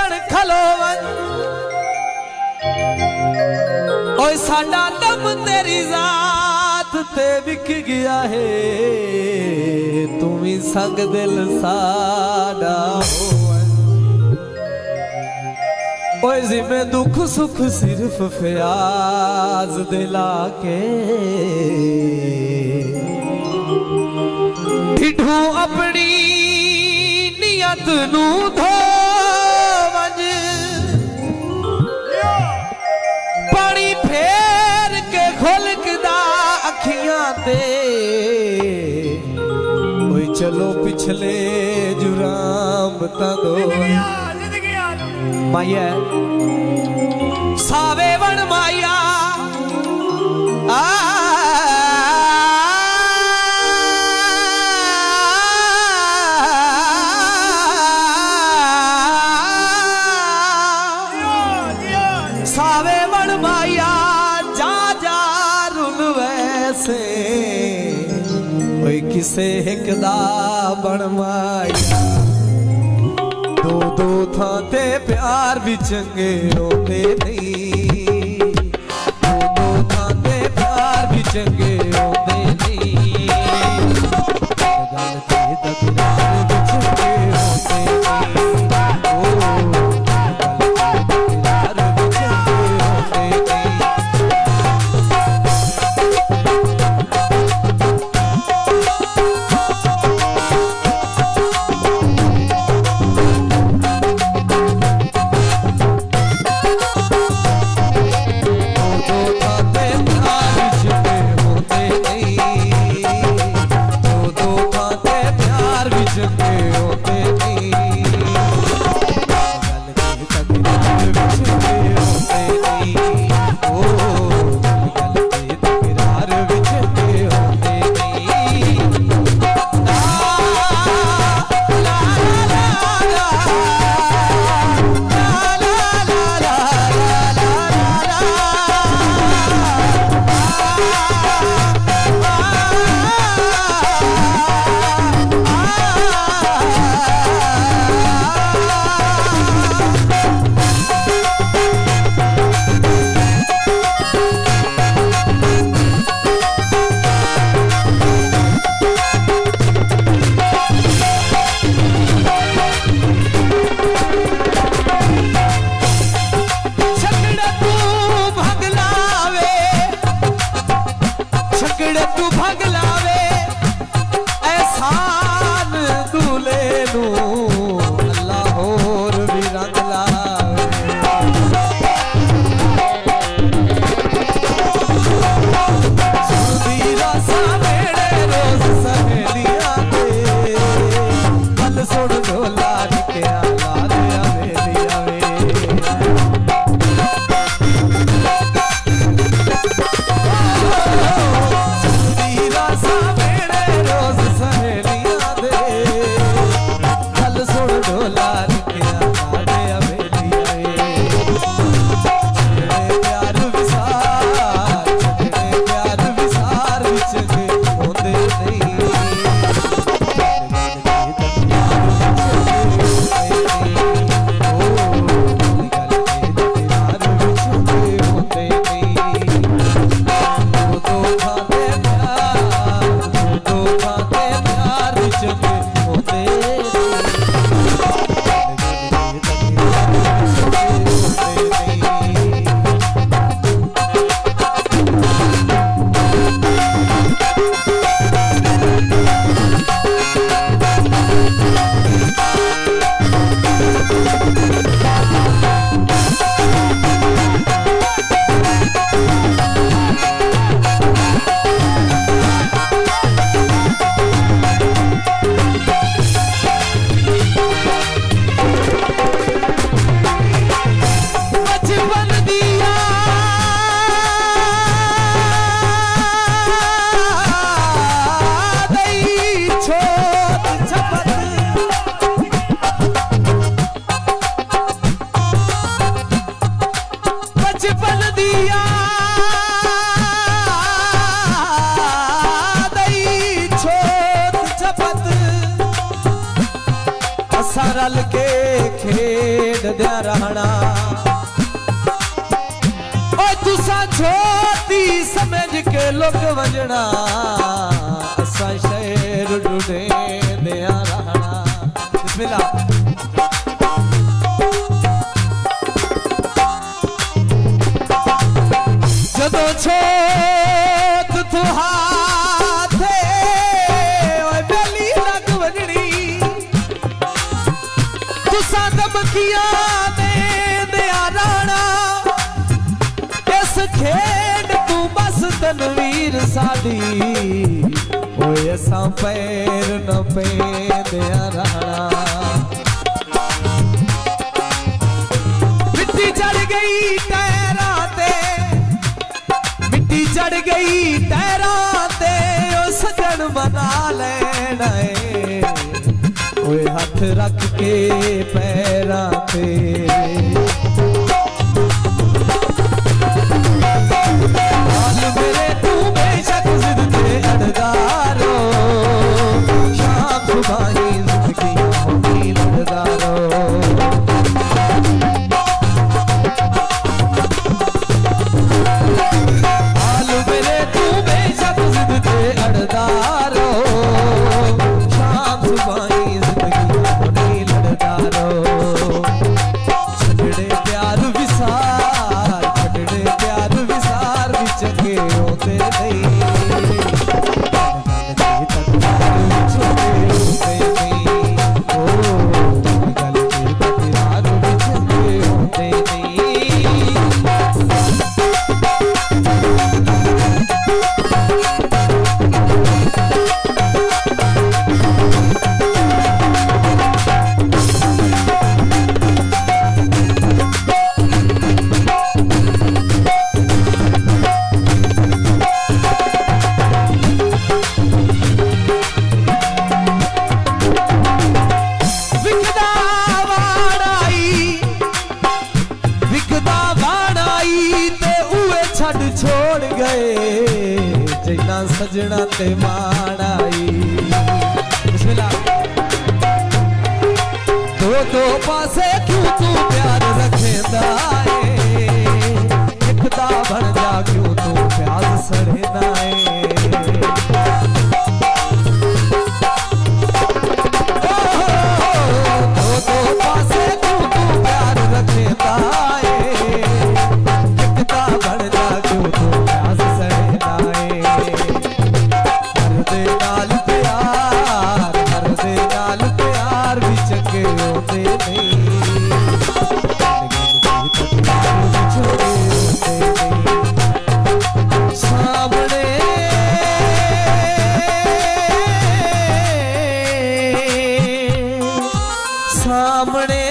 क्षण खलोवन ओए साडा दम तेरी जात ते विक गया है तू ही संग दिल साडा ओए जिम्मे दुख सुख सिर्फ फयाज दिला के ढिढू अपनी नियत नू धो वंज पानी फेर के खुलकदा अखियां ते ओए चलो पिछले जुराम तंदो माया सावे वन माया सावे वन माया जा जा रुन वैसे कोई किसे हिकदा बन माया दो दो थाते प्यार भी चंगे रोते नहीं दो दो थाते प्यार भी चंगे रोते नहीं गल ते तकरार भी चंगे रोते नहीं ओ गल ते तकरार भी चंगे रोते नहीं तू भग लावे एहसान तू ले लू अल्लाह होर भी रंग लावे सुरदी रासा मेरे रोज सहेलियां दे गल सुन ढोला निकया ला दे हवेलियां वे रल के खेड दिया रहना। ओ तुसा छोटी समझ के लोग वजना असा शहर ढूंढे दिया रहना। बिस्मिल्लाह। जदों छोट तू हाथे ओए बेली लग वजनी तुसा दबकिया ने दिया राणा। इस खेड तू बस तनवीर साडी ओए असा पैर न पे दिया राणा। मिट्टी चढ़ गई टैरा ते, मिट्टी चढ़ गई टैरा ते ओ सजन बना लेना है ओए हाथ रख के पैरा पे। हाल मेरे तू बेशक जिद ते अड़दारो शाम सुबह ही जिंदगी होगी लड़दारो। अड़दारो शाम सुबाई जिंदगी होनी लड़दारो। छड़े प्यार विसार, छड़े प्यार विसार भी चंगे होते नहीं। छोड़ गए जिन्ना सजना ते मानाई। दो पासे क्यों तू प्यार रखेंदा है, एकता बन जा क्यों तू प्यार सड़ेदा है। दो पासे क्यों तू प्यार रखेंदा है, एकता बन जा क्यों तू प्यार सड़ेदा है। हर दे नाल प्यार भी चंगे होते नहीं। सामने सामने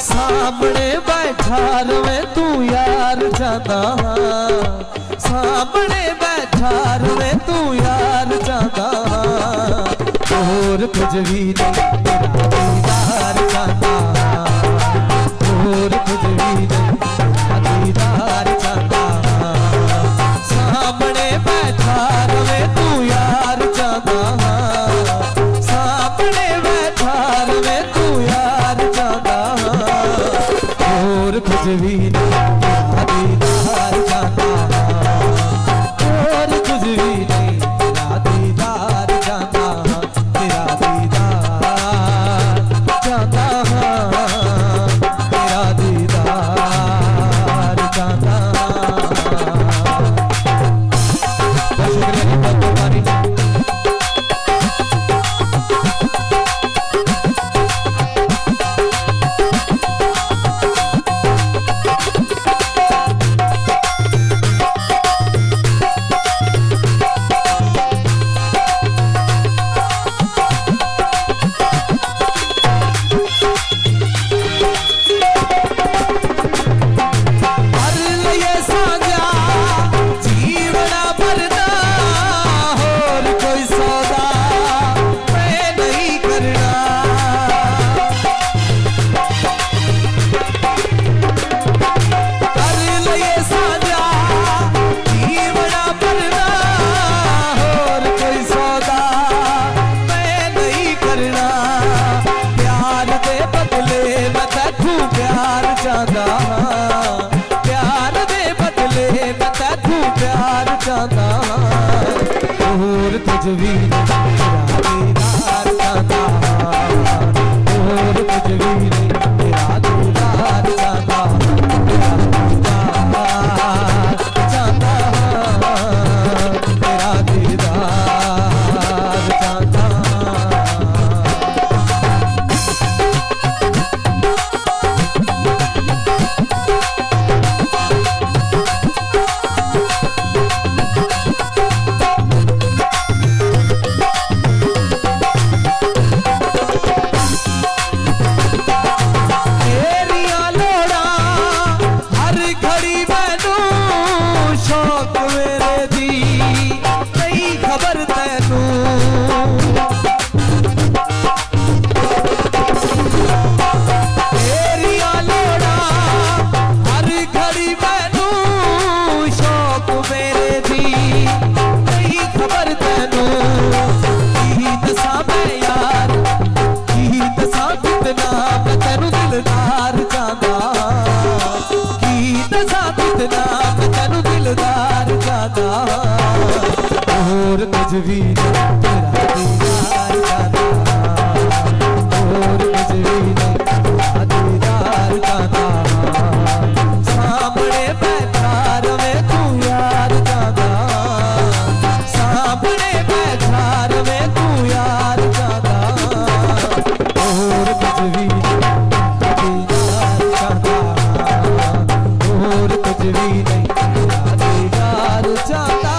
सामने बैठा रवे तू यार जादा, सामने बैठा रवे तू यार जादा। और कुछ भी नहीं तेरा दीदार जादा, और कुछ भी नहीं तेरा दीदार जादा। सामने बैठा रवे तू यार जादा, सामने बैठा रवे तू यार जादा। और कुछ भी नहीं तेरा दीदार जादा, और कुछ भी नहीं तेरा दीदार जादा। तेरा दीदार जादा, तेरा दीदार जादा। बहुत शुक्रिया जी, बहुत मेहरबानी। करना प्यार दे बदले मैं तैनू प्यार चाहता प्यार दे बदले मैं तैनू प्यार चाहता होर कुछ भी तेरा दीदार चाहता होर कुछ भी नहीं तेरा दीदार चाहता तेरा दीदार चाहता तेरा दीदार चाहता और कुछ भी नहीं तेरा दीदार चाहता और कुछ भी नहीं तेरा दीदार चाहता सामने बैठा रवे तू यार चाहता सामने बैठा रवे तू यार चाहता और कुछ भी नहीं तेरा दीदार चाहता और कुछ भी नहीं तेरा दीदार चाहता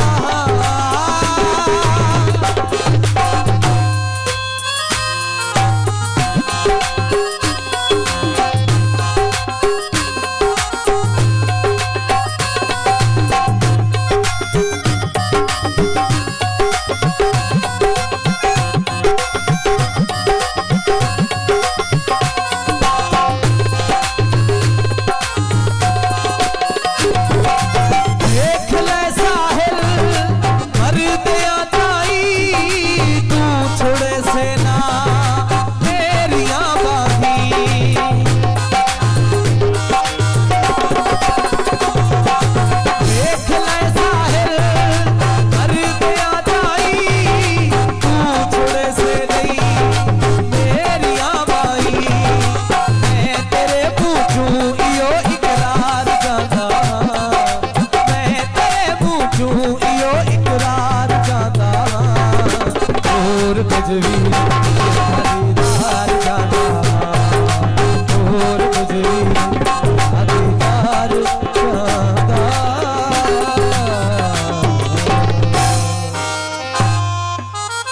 कुछ भी